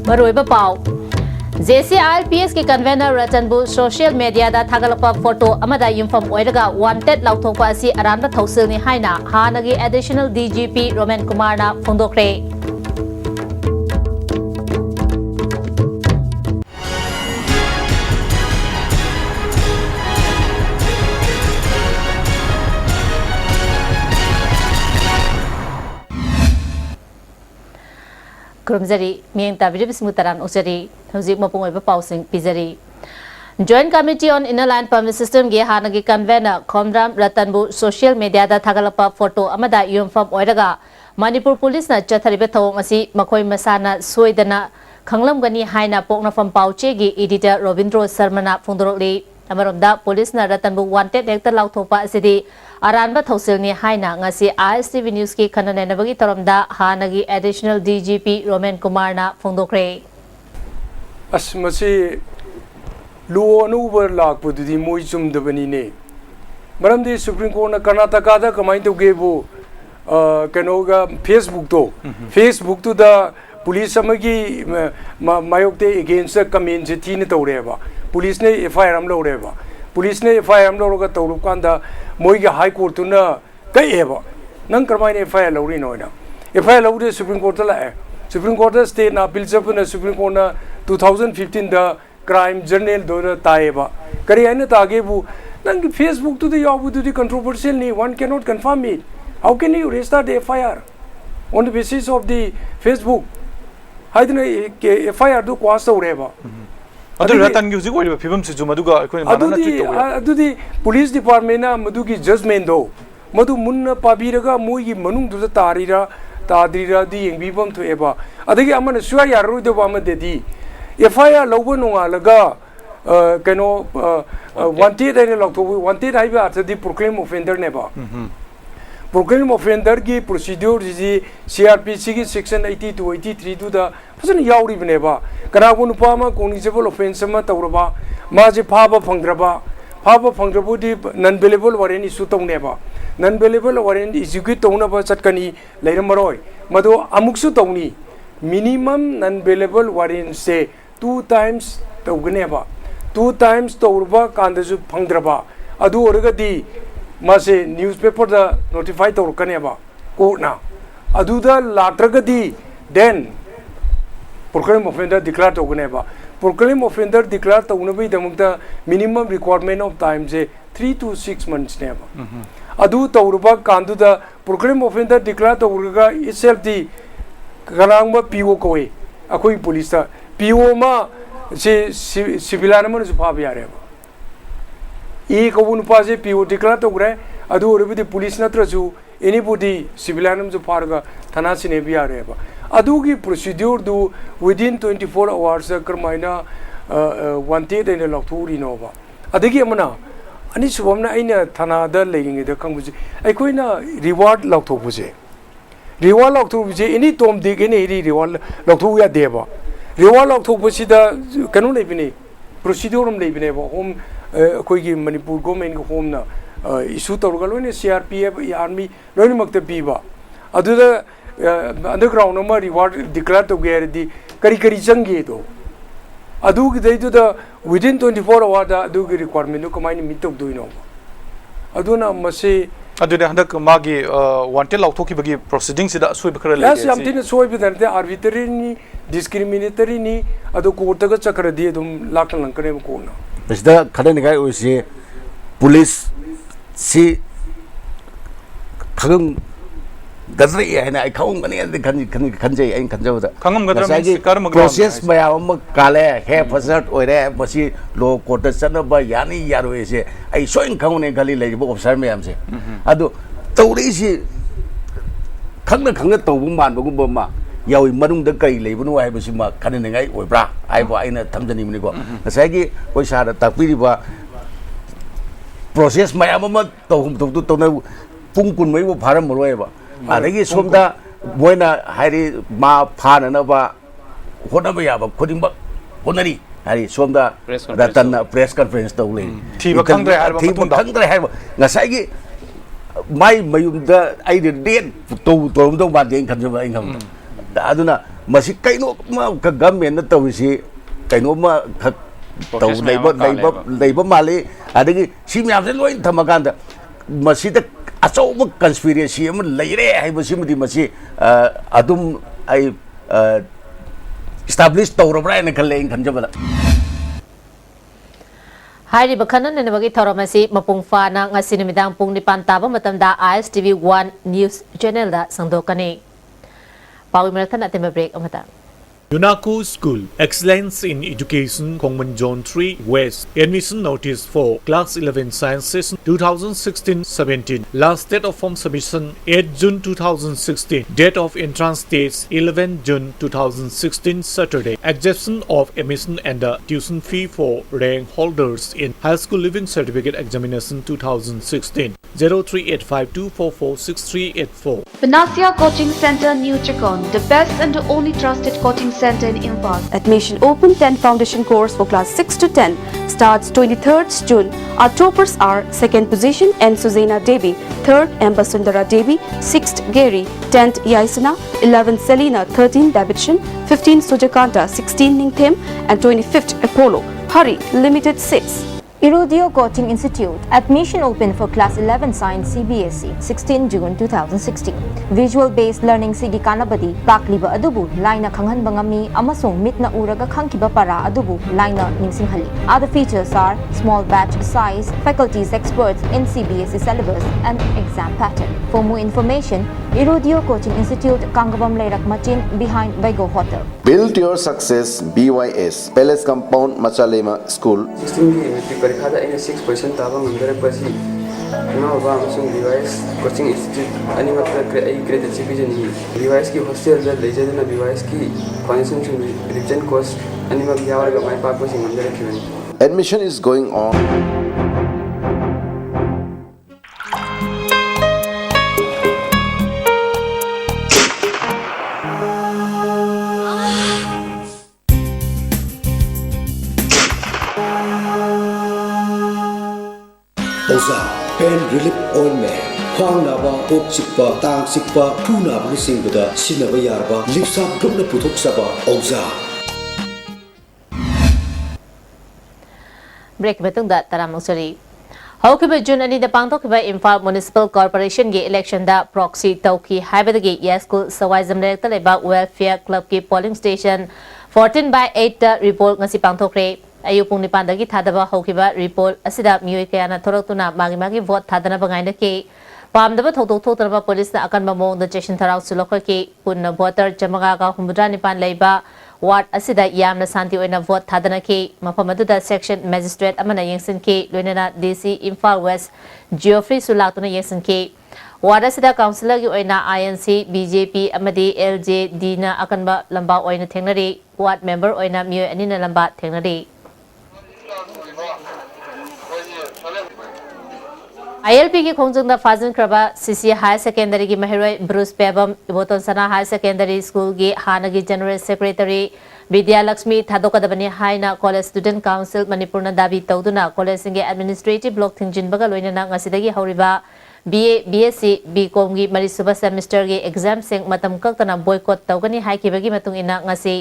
मरुइबा पाव JCILPS के convener रतनबु social media दा थागलपा photo अमदा युमफम ओइरगा वांटेड लाउथोपा असि अरामदा थौसिलनि हाइना हानगी एडिशनल DGP रोमेन कुमार ना फोंदोक्रे Kurumzari miyang tabiri bismutaran usari hauzik mapung oiba pausing pizari Joint Committee on Inner Line Permit System ge hanagi convener Khomram Ratanbu social media da thagalapa photo amada yumfam oiraga Manipur Police na chathariba thawong asi makhoi masana soidana khanglamgani haina poknafam pauche ge editor Robindro Sharma na phongdorokli amaromda police na Ratanbu wanted hekta lauthopa asidi Aranba Thausilni Haina ngasi ISTV News ki khananenabagi taromda hanagi additional DGP Romen Kumar na phongdokre asmasi luo no over lak pududi moi chumdabani ne maramdi Supreme Court na Karnataka da kamai to gebu kanoga Facebook to the police amagi mayokte against the community thine tawreba police ne FIR am loreba police ne FIR am loroga tawru kanda मोइगे high court तुना कई है बा नंग करमाइने FIR लौरी नोइना FIR लौरी सुप्रीम कोर्ट ला है सुप्रीम कोर्ट स्टे ना बिल जब ना सुप्रीम कोर्ट ना 2015 दा क्राइम जर्नल दो ना ताए बा करी आइने तागे बु नंग फेसबुक तो याव बु तो कंट्रोवर्शियल नहीं one can not confirm it how can you register the FIR on the basis of the Facebook हाइद ने FIR दो क्वास हो रहे बा रतन की उसी फिल्म से जो मधुगा अदुदी पुलिस डिपार्टमेंट ना मधुगी जजमेंट दो मधु मुन्ना पाबीरगा मोई मनुंग दुदा तारीरा तादरीरा दी यंगबीबम थोएबा अदगी अमन सुया यारो दो बाम देदी FIR लौबो नोंगालगा कनो वांटेड एने लौथो वांटेड हाइबा अर्थदी प्रोक्लेम ऑफेंडर नेबा प्रोक्लेम ऑफेंडर की प्रोसीड्यूर जी CRPC की सेक्शन 80 to 83 टू दा फसन याउरी बनेबा कनागो नुपा मा कॉग्निजेबल ऑफेंस मा तौरबा माजे फाबा फंग्रबुदी नन बेलेबल वारेंट इशू तौनेबा नन बेलेबल वारेंट एग्जीक्यूट तौनबा चटकनी लेरमरोय मदो अमुकसु तौनी मिनिमम नन बेलेबल वारेंट से 2 times तौगनेबा 2 times तौरबा कांदसु फंग्रबा अदु ओरगदी मासे न्यूज़पेपर दा नोटिफाई तौरकनेबा कोर्टना अदुदा लाट्रगदी देन प्रोक्लेम ऑफेंडर डिक्लेयर तौगनेबा प्रोक्लेम ऑफेंडर डिक्लेयर तौनबई दमकता मिनिमम रिक्वायरमेंट ऑफ टाइम से 3 to 6 months नेबा अदु तौरबा कांदुदा प्रोक्लेम ऑफेंडर डिक्लेयर तौरगा इटसेल्फ दी गनांगबा PO कोए अखोई पुलिस ता PO मा से सिविलान मन सुफाब यारेबा ई कबुन पाजे PO डिक्लेयर तौग्रे अदु ओरबदी पुलिस नत्रजु एनीबॉडी सिविलान जो फारगा थाना सिने भी यारेबा अदुगी प्रोसीड्यूर दु विदिन 24 hours करमाइना वांटेड एने लौथुरी नोबा अदगी अमना अनि सुबमना आइना थाना द लेगिंग द खंगुजी अखोइना रिवार्ड लौथोबुजे रिवार्ड लौथोबुजे एनी टॉम दिग एनी रिवार्ड लौथो या देबा रिवार्ड लौथोबसिदा कनु लेबिने प्रोसीड्यूर हम लेबिनेबा होम अखोइगी मणिपुर गवर्नमेंट को होम ना इशू तौरगा लोने CRPF आर्मी लोने मक्ते पीबा अदुदा अंडरग्राउंड में रिवार्ड डिक्लेयर तो गए करी करी चंगे तो अदुगी दैदुदा विदिन 24 hours दा अदुगी रिक्वायरमेंट कमाइन मीट तौदुइनो अदुना मसे अदुने हंदक मागी वांटेड लाउथोखिबगी प्रोसीडिंग सिदा सोइब खरा ले यस यामतिन सोइब दरते आर्बिट्ररी नी डिस्क्रिमिनेटरी नी अदु कोर्टगा चक्रदी दुम लाकन लंकने कोना इसदा खडन गाय ओसे पुलिस सी खगम गजरे है ना खाऊं गने खंजे आई खंजबदा खंगम गदरा में कर्म प्रोसेस मयाम काले हे फसट ओरे बसी लो कोर्ट चनबा यानी यारो से आई सोइन खाउने गली लेबो ऑफिसर मयाम से अदु तौरी सी खंग तौबु मानबगुम मा यावी मनुंग द कई लेबनु हाइबसि मा खननेगाई ओइब्रा आइबो आइना थमजनी मनिको नसागी कोइ सारा ताकपिरिबा प्रोसेस मयाम म तौम तौना पुंग कुनमैबो फारम मरोयबा अदगी सोमदा मोइना हाइरि मा फाननबा होनबा याबा खुदिंबा होनरी हाइरि सोमदा रतन प्रेस कॉन्फ्रेंस तौले थीबा खंगरे हाइबा ngसाइगी माइ मयुमदा आइ डेट तो बादे खंजबा इंगम अदुना मसी कइनो मा गवर्नमेंट न तौसी कइनो मा तौ लेब माले अदगी सी म्याम से लोइन थमकांद मसी द अचौब कंस्पिरेसी अम लेरे हाइबसी मदि मसी अदुम आई इस्टाब्लिश तौरब्रा न खले इन खंजबला हाइरिब खनन नबगी थौरमसी मपुंग फाना ngasi numidang pung nipan taba matamda ISTV1 news channel da sangdokani pawi merkan atema break amata UNACO School, Excellence in Education, Kongman Zone 3 West. Admission notice for Class 11 Science Session 2016-17. Last date of form submission 8 June 2016. Date of entrance dates 11 June 2016 Saturday. Exemption of admission and the tuition fee for rank holders in High School Living Certificate Examination 2016. 038524463884. Panacea Coaching Center, New Chakon, the best and the only trusted coaching center in Imphal. Admission open 10 foundation course for class 6 to 10 starts 23rd June. Our toppers are 2nd position N. Suzena Devi, 3rd Ambasundara Devi, 6th Gary, 10th Yaisana, 11th Selina, 13th Davidson, 15th Sujakanta, 16th Ningthem and 25th Apollo. Hurry, limited 6. Irudio Coaching Institute. Admission open for Class 11 Science CBSE 16 June 2016. Visual based learning Sigi Kanabadi Pakliba Adubu Laina Kanghan Bangami Amasung Mitna Uraga Kankiba Para Adubu Laina Ningsinghali. Other features are small batch size, faculties experts in CBSE syllabus and exam pattern. For more information, Irudio Coaching Institute Kangabam Leirak Machin behind Vigo Hotel. Build your success BYS Palace Compound Machalema School. 6% taba ngandare pasi na ba amasung BYS coaching institute ani matra credit citizen BYS ki hostel da lejadena BYS ki financial revision course ani ma biawar ga mai pa ko sing ngandare kiwen. Admission is going on. Oza Pain Relief Ointment Khwang naba kok chikpa tang chikpa thu naba ni singbuda sinaba yarba lipsa grupna puthok saba Oza break betung da taramosari Hokiba June ani da pangtokba Imphal Municipal Corporation ge election da proxy tauki haibadagi Yaskul Sawaizam Director leba Welfare Club ki polling station 14/8 da report ngasi pangtokre Ayupung ni pandagi thadaba hokiba report asida mioi kayana thoroktuna magi vote thadana bangaina ke pamdaba thoktok thoktaraba police na akan mamong da cheshin tharau sulokha ke punna voter jamaga ga humudra nipan leiba ward asida yamna santi oina vote thadana ke mafamadu da section magistrate amana yengsin ke loinana DC Imphal West Geoffrey Sulaktuna yengsin ke ward asida councillor gi oina INC BJP amadi LJD na akanba lamba oina thengnari ward member oina mioi anina lamba thengnari ILP की खोंजंग दा फाजन करबा CC higher secondary की महरोय ब्रूस Pebam Ibotan Sana higher secondary school की हानगी general secretary Vidya Lakshmi थादोकदबनी हाइना कॉलेज स्टूडेंट काउंसिल मणिपुर ना दाबी तौदुना कॉलेज सिंगे एडमिनिस्ट्रेटिव ब्लॉक थिंजिनबगा लोइना ngasiदगी हौरिबा BA BSc BCom की मरिसुबा सेमेस्टर की एग्जाम सिंग मतम कक्तना बॉयकॉट तौगनी हाइकिबगी मतुंग इना ngasi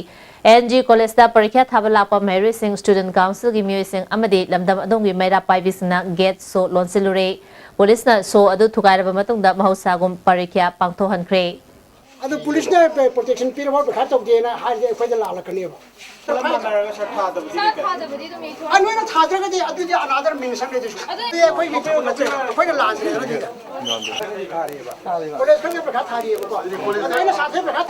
NG कॉलेज दा परीक्षा थाबा लापा महरोय सिंग स्टूडेंट काउंसिल की मियोय सिंग अमदि लमदम अदोंगी मैरा पाइबिसना गेट सो लोनसिलुरे पुलिस ना सो अदु थुगारबा मतुंगदा महौसागुम परीक्षा पांगथोहनख्रे अदु पुलिस ने प्रोटेक्शन पीरबा बखा तौदेना हाइजे अखोइदा लालकनेबा अनोइना थाद्रगदि अदुदि अनादर मिनिसन ने दिसु अदि अखोइ मिथु नचे अखोइना लानसे अदि पुलिस खने बखा थारिएबा को अदुइना साथे बखा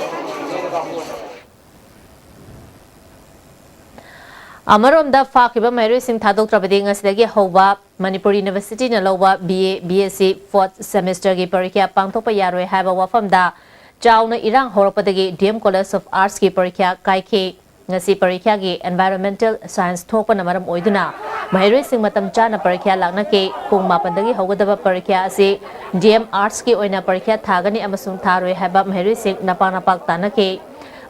अमरोमदा फाकिबा महरोय Singh थादोक्त्रबदि ngasiदagi hauba Manipur University na lawba BA BSc 4th semester gi parikya pangthokpa yaroi haiba wafamda chauna irang horopadagi DM College of Arts ki parikya kaikhe ngasi parikya gi environmental science thokpa namaram oiduna mahiroi sing matam chana parikya lakna ke pung mapandagi hogadaba parikya ase DM Arts ki oina parikya thagani amasung tharoi haiba mahiroi sing napak tanake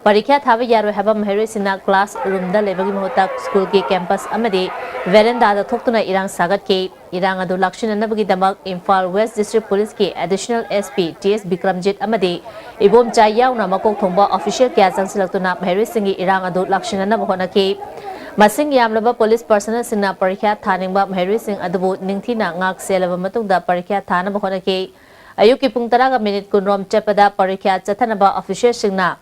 Parikya Thaba Yaro Haba Maharisina class room the Lebagi Mohota school ki campus Amadi, Veranda the Toktuna Irang Sagat K, Irang Adu Lakshin and Nabagi Damak, Imphal West District Police K, Additional SP, TS Bikramjit Amadi, Ibom Chayao Namako Tomba official Kazang Selectuna Maharisingi Irang Adu Lakshin and Nabahona K. Masing Yamlaba police personnel Sina Parikya Thaningba Maharising Adabu Ningtina Ngak Selava Matunda Parikya Thana Bahona K. Ayuki Pungtaraga Minute Kunrom Chepada Parikya Chatanaba official Singna.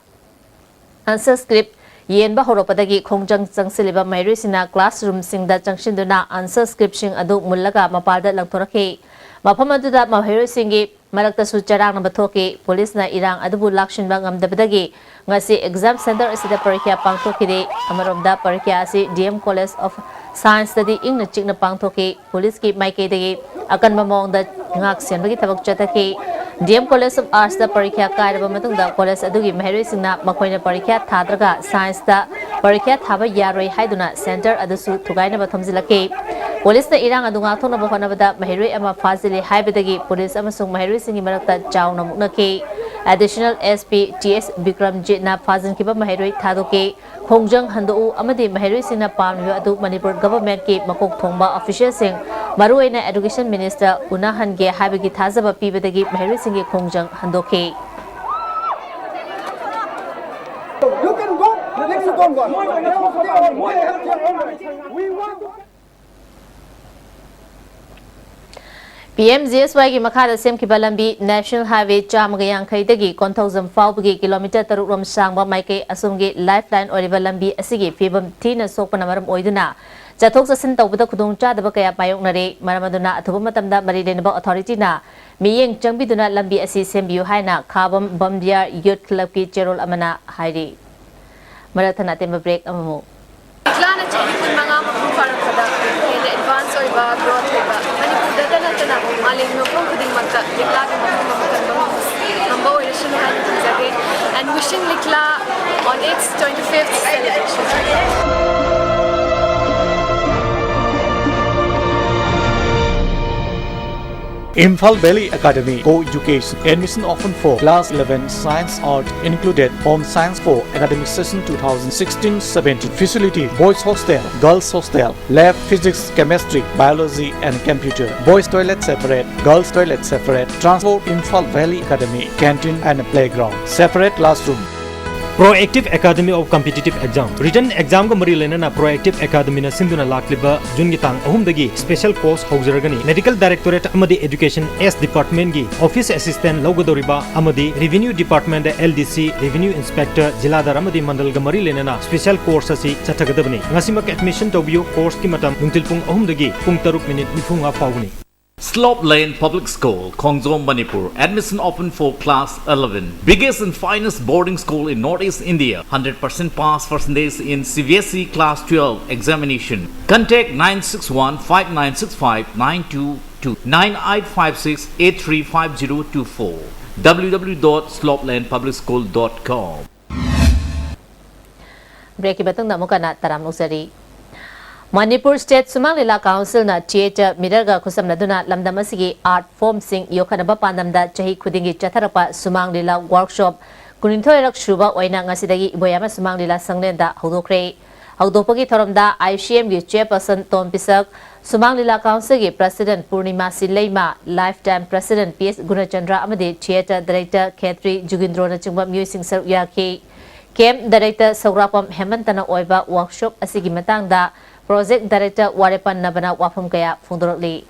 Answer script Yen Bahoropadagi Kongjang Siliba Maharisina classroom sing the junction duna answer script sing adu Mulaga Mapada Langtorake. Mapamaduda Maharisingi Marakta Sucharang Nabatoki, Police na Irang Adabu Lakshin Bangam Dabadagi, Ngasi Exam Center is the Parikya Pangtokide, Amaromda Parikya si DM College of Science Study in the Chigna Pangtoki, Police keep my Kade, Akan Mamong the Ngaxian Bagi Tabak Chataki, DM College of Arts the Parikya Kairamatung the College Adugi Maharisina, Makoina Parikya Tadraga, Science the Parikya Thaba Yaroi Haiduna Center Adasu Tugaina Batomzilake. Police na Irang Adunga Tona Bahanabada, Mahiri Ama Fazili Haibadagi, Police Amasung Maharising Marakta Chow Namuknake, Additional SP TS Bikramjit na Fazan Kiba Mahiri Tadoke, Kongjang Handu Amadi Maharisina Palm Adu Manipur Government Ki Makok Thongba Official Sing, Maruena Education Minister Unahan Ge Habigi Tazaba Pibadagi Maharisingi Kongjang Handoke. You can go, the next one. PMGSY की मखादा same की बलंबी national highway चामगयांग खैदगी Konthoujam फाउबगी kilometre तरुकरोम सांगबा माइके असुमगी lifeline ओरिबा लंबी असिगी फिबम थीना सोकपना मरम ओइदुना चथोक चसिन तौबदा खुदोंग चादबा कया पायोंगनरे मरमदुना अथुबा मतमदा मरी लेनबा अथॉरिटीना मियेंग चंगबिदुना लंबी असि सेमबियु हाइना खाबम बमदिया youth club की चेरोल अमना हाइरी मराथना तेम ब्रेक अममु इक्लाना चेरी कुन मंगा मफु फारकदा एने एडवांस ओइबा ग्रोथ होइबा मणिपुर दतना मालिक नोकरों खुदिंग मक्का लिखला के मफु ममकन नंबर ओरिजिनल हाइन जगे and wishing Likla on its 25th celebration. Imphal Valley Academy Co-Education admission open for class 11 Science Art included Home Science for academic session 2016-17 facility boys hostel, girls hostel, lab physics, chemistry, biology and computer, boys toilet separate, girls toilet separate, transport Imphal Valley Academy, canteen and playground, separate classroom. Proactive Academy of Competitive Exam Written Exam ko mari lena na Proactive Academy na sinduna lakliba jun gitang ahumdagi special course haujaragani Medical Directorate amadi Education S Department gi Office Assistant logodoriba amadi Revenue Department LDC Revenue Inspector Jiladar amadi Mandal ga mari lena na special course asi chathagadabani ngasimak admission tobiyo course ki matam nungtil pung ahumdagi pung 3 minute nifunga paugni Slope Lane Public School, Khongzom, Manipur. Admission open for class 11. Biggest and finest boarding school in Northeast India. 100% pass percentage in CBSE class 12 examination. Contact 961-5965-922 9856-835024 www.slopelandpublicschool.com. Break batang namukana taram nusari. Manipur State Sumang Lila Council na theater mirarga khusam naduna lamdam asigi art form sing yokhanaba pandamda chahi khudingi chatharapa Sumang Lila workshop kuninthoirak shuba oina ngasidagi iboyama Sumang Lila sanglenda hodokre hodopagi thoromda ICM gi chairperson Tom Pisak Sumang Lila Council gi president Purnima Sileima lifetime president PS Gunachandra amadi theater director Khetri Jugindro na chungba music sar yaki Camp director Saurapam Hemantana oiba workshop asigi matangda Project Director Warepan Nabana Wafam Kaya Fundorli.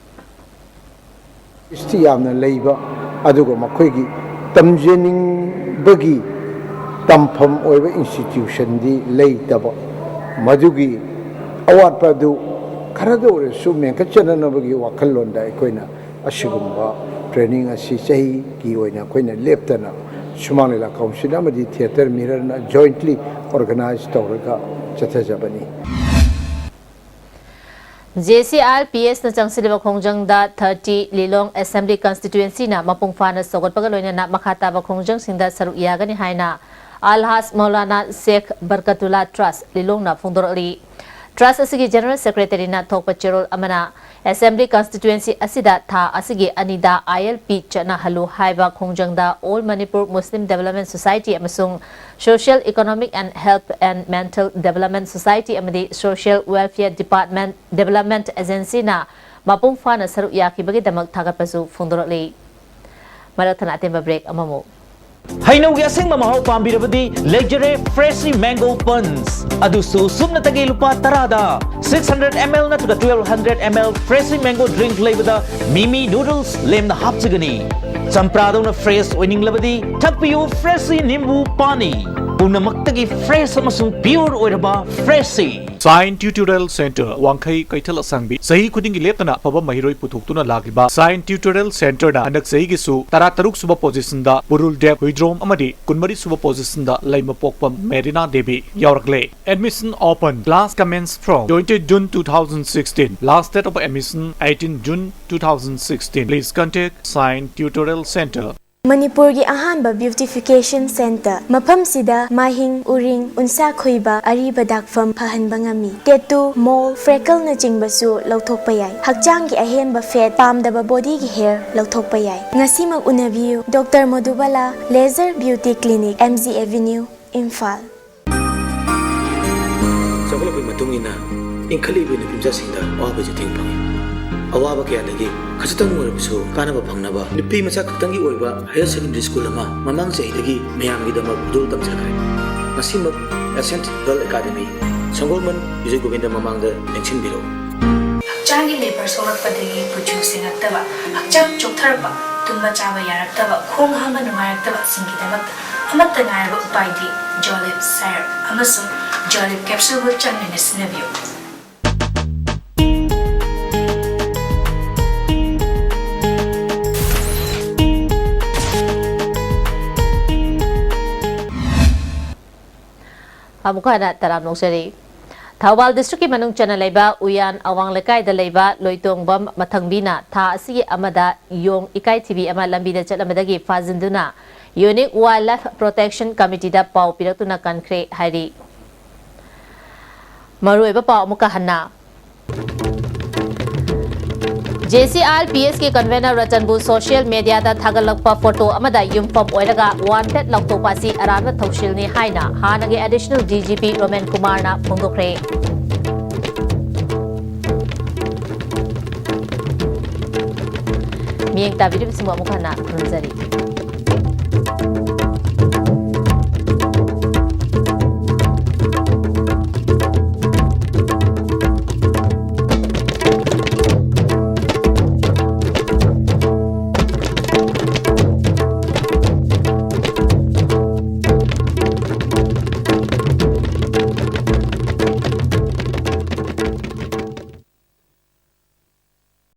Istiamna Labor Adugo Makwigi Tamjening Buggy Tampam Oiva Institution di Lay Dabo Madugi Awat Padu Karado Sumen Kachanabagi Wakalonda Equina Ashigumba training as she say Kiwina Quina Leptana Sumanila Council Amadi Theatre Mirror jointly organized Toraka Chatajabani. JCRPS na changsilwa khongjang da 30 Lilong Assembly Constituency na mapungfa na sogot pagaloy na makataba khongjang singda saruk yagani haina Alhas Maulana Sheikh Barkatullah Trust Lilong na fundorli Trust asigi General Secretary na thokpa cherol amana Assembly Constituency asida tha asigi anida ILP chana halu haiba khongjangda All Manipur Muslim Development Society amasung Social Economic and Health and Mental Development Society amadi Social Welfare Department Development Agency na mapung fana saru yakibagi damak thagapasu fundoroli Marathana temba break amamu Hainaw asing mamahaw pambirabadi Legere Freshly Mango Buns adusu sumna tagi lupa tarada 600 ml na tuga 1200 ml Freshly Mango drink labada Mimi Noodles lemna hapsigani Samprado na fresh winning labadi Takpiyo Freshly Nimbu Pani Punamakta fresh amasung pure oiraba Freshly Science Tutorial Center Wangkai Kaital Asangbi Sahi Kuding Leptana Paba Mahiroi Putuktuna Lagiba Science Tutorial Center na Anak Sahi Gisu Tarataruk Suba Position da Burul Dep Huidrom Amadi Kunmari Suba Position da Laima Pokpam Merina Devi Yauragle Admission open Class commenced from 20 June 2016 Last date of admission 18 June 2016 Please contact Science Tutorial Center Manipur gi ahanba beautification center mafam sida mahing uring unsa khoiba ariba dakfam phahanba ngami tattoo mole freckle na jingbasu lauthokpa yai hakjang gi ahenba fat pamdaba body gi hair lauthokpa yai ngasi mak unabiu Dr Madhubala Laser Beauty Clinic MZ Avenue Imphal Sakula pi matungina inkhali bi na pimja singda awa je ting pangi awaba kya lagi khasitang warabisu kanaba phangnaba nipi macha khaktangi oiba higher secondary school ama mamang chahidagi mayam gi dama budul tamjakare masimak Ascent Girl Academy Sangolman Vijay Govinda mamang da nexin biro hakjangi labor solak padagi puju singaktaba hakjang choktarba tumba chaba yaraktaba khong hama nungayaktaba singi damak amatta ngayaba upaidi Jolip Sire amasung Jolip capsule wo changni nesnabio Amukana taram noksari Thawal district ki manung chana leiba uyan awang lekai da leiba loitong bam mathangbina tha asigi amada yong ikai tv ama lambi da chalamadagi fazinduna Unique Wildlife Protection Committee da pau piratuna kankre hari Marueba pau amuka hanna JCRPS के convener रतनबू social media दा थागलकपा photo अमदा युमफम ओइरगा wanted लौथोपासी अराना थौशिलनी हाइना हानगे एडिशनल DGP रोमेन कुमार ना फोंदोखरे मियंग ताबिरि बिसिमो अमुखाना नजरी